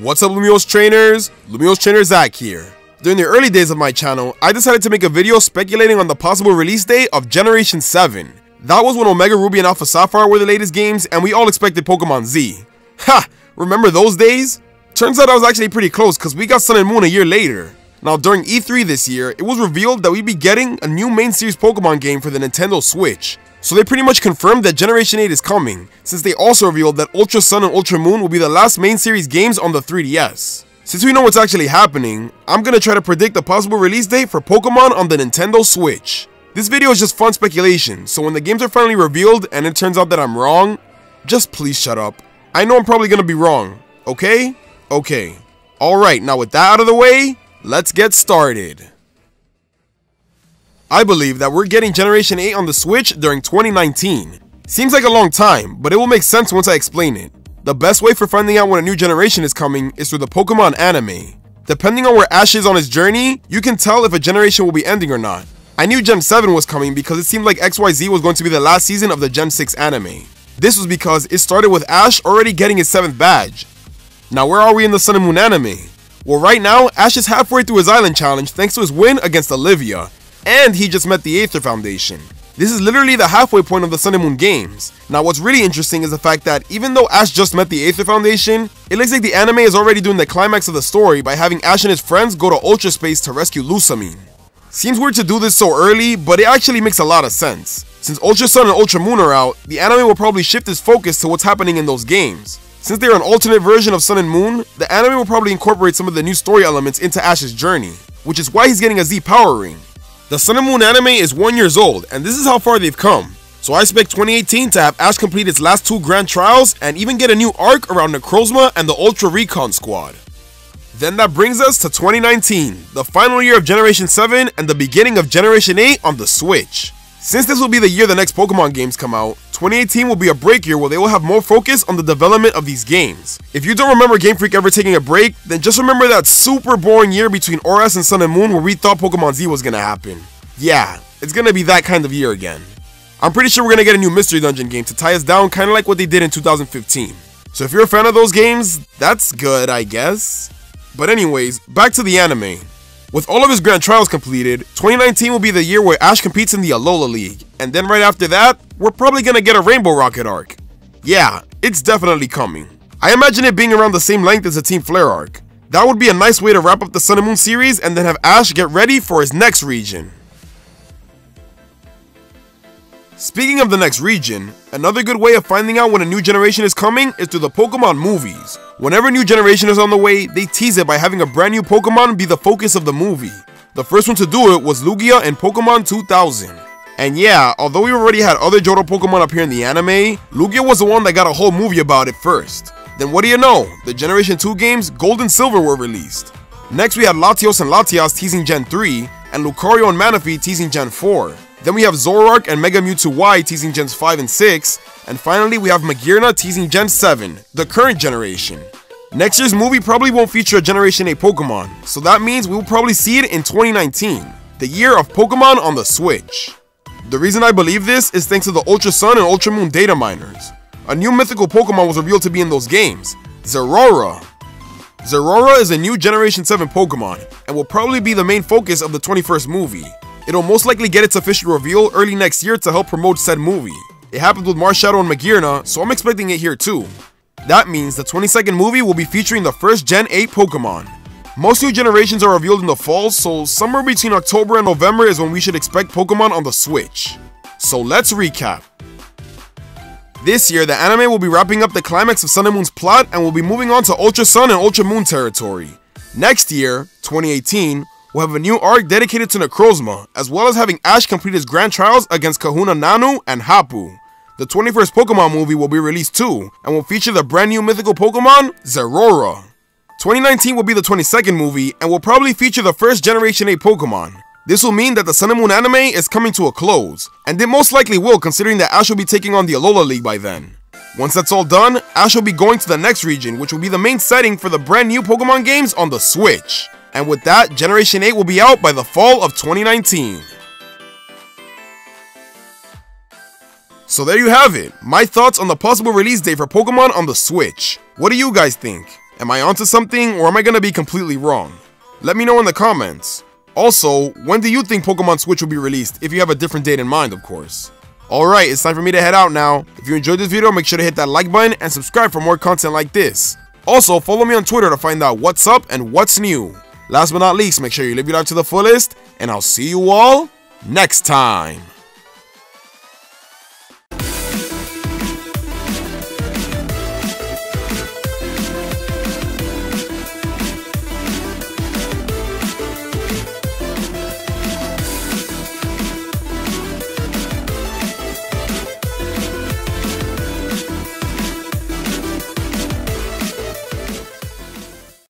What's up, Lumiose trainers? Lumiose trainer Zach here. During the early days of my channel, I decided to make a video speculating on the possible release date of Generation 7. That was when Omega Ruby and Alpha Sapphire were the latest games and we all expected Pokemon Z. Ha! Remember those days? Turns out I was actually pretty close because we got Sun and Moon a year later. Now during E3 this year, it was revealed that we'd be getting a new main series Pokemon game for the Nintendo Switch. So they pretty much confirmed that Generation 8 is coming, since they also revealed that Ultra Sun and Ultra Moon will be the last main series games on the 3DS. Since we know what's actually happening, I'm gonna try to predict the possible release date for Pokemon on the Nintendo Switch. This video is just fun speculation, so when the games are finally revealed and it turns out that I'm wrong, just please shut up. I know I'm probably gonna be wrong, okay? Okay. Alright, now with that out of the way, let's get started. I believe that we're getting Generation 8 on the Switch during 2019. Seems like a long time, but it will make sense once I explain it. The best way for finding out when a new generation is coming is through the Pokemon anime. Depending on where Ash is on his journey, you can tell if a generation will be ending or not. I knew Gen 7 was coming because it seemed like XYZ was going to be the last season of the Gen 6 anime. This was because it started with Ash already getting his 7th badge. Now where are we in the Sun and Moon anime? Well, right now, Ash is halfway through his island challenge thanks to his win against Olivia. And he just met the Aether Foundation. This is literally the halfway point of the Sun and Moon games. Now what's really interesting is the fact that even though Ash just met the Aether Foundation, it looks like the anime is already doing the climax of the story by having Ash and his friends go to Ultra Space to rescue Lusamine. Seems weird to do this so early, but it actually makes a lot of sense. Since Ultra Sun and Ultra Moon are out, the anime will probably shift its focus to what's happening in those games. Since they're an alternate version of Sun and Moon, the anime will probably incorporate some of the new story elements into Ash's journey, which is why he's getting a Z power ring. The Sun and Moon anime is 1 year old, and this is how far they've come. So I expect 2018 to have Ash complete its last 2 grand trials and even get a new arc around Necrozma and the Ultra Recon Squad. Then that brings us to 2019, the final year of Generation 7 and the beginning of Generation 8 on the Switch. Since this will be the year the next Pokemon games come out, 2018 will be a break year where they will have more focus on the development of these games. If you don't remember Game Freak ever taking a break, then just remember that super boring year between ORAS and Sun and Moon where we thought Pokemon Z was gonna happen. Yeah, it's gonna be that kind of year again. I'm pretty sure we're gonna get a new Mystery Dungeon game to tie us down, kinda like what they did in 2015. So if you're a fan of those games, that's good, I guess. But anyways, back to the anime. With all of his grand trials completed, 2019 will be the year where Ash competes in the Alola League, and then right after that, we're probably gonna get a Rainbow Rocket arc. Yeah, it's definitely coming. I imagine it being around the same length as the Team Flare arc. That would be a nice way to wrap up the Sun and Moon series and then have Ash get ready for his next region. Speaking of the next region, another good way of finding out when a new generation is coming is through the Pokemon movies. Whenever a new generation is on the way, they tease it by having a brand new Pokemon be the focus of the movie. The first one to do it was Lugia in Pokemon 2000. And yeah, although we already had other Johto Pokemon appear in the anime, Lugia was the one that got a whole movie about it first. Then what do you know, the Generation 2 games Gold and Silver were released. Next we had Latios and Latias teasing Gen 3, and Lucario and Manaphy teasing Gen 4. Then we have Zoroark and Mega Mewtwo Y teasing Gens 5 and 6, and finally we have Magearna teasing Gen 7, the current generation. Next year's movie probably won't feature a Generation 8 Pokemon, so that means we will probably see it in 2019, the year of Pokemon on the Switch. The reason I believe this is thanks to the Ultra Sun and Ultra Moon data miners. A new mythical Pokemon was revealed to be in those games, Zeraora. Zeraora is a new Generation 7 Pokemon, and will probably be the main focus of the 21st movie. It'll most likely get its official reveal early next year to help promote said movie. It happened with Marshadow and Magearna, so I'm expecting it here too. That means the 22nd movie will be featuring the first Gen 8 Pokemon. Most new generations are revealed in the fall, so somewhere between October and November is when we should expect Pokemon on the Switch. So let's recap. This year, the anime will be wrapping up the climax of Sun and Moon's plot and will be moving on to Ultra Sun and Ultra Moon territory. Next year, 2018, we'll have a new arc dedicated to Necrozma, as well as having Ash complete his grand trials against Kahuna Nanu and Hapu. The 21st Pokemon movie will be released too, and will feature the brand new mythical Pokemon, Zeraora. 2019 will be the 22nd movie, and will probably feature the first Generation 8 Pokemon. This will mean that the Sun and Moon anime is coming to a close, and it most likely will considering that Ash will be taking on the Alola League by then. Once that's all done, Ash will be going to the next region, which will be the main setting for the brand new Pokemon games on the Switch. And with that, Generation 8 will be out by the fall of 2019. So there you have it, my thoughts on the possible release date for Pokemon on the Switch. What do you guys think? Am I onto something, or am I gonna be completely wrong? Let me know in the comments. Also, when do you think Pokemon Switch will be released, if you have a different date in mind, of course. Alright, it's time for me to head out now. If you enjoyed this video, make sure to hit that like button and subscribe for more content like this. Also, follow me on Twitter to find out what's up and what's new. Last but not least, make sure you live your life to the fullest, and I'll see you all next time.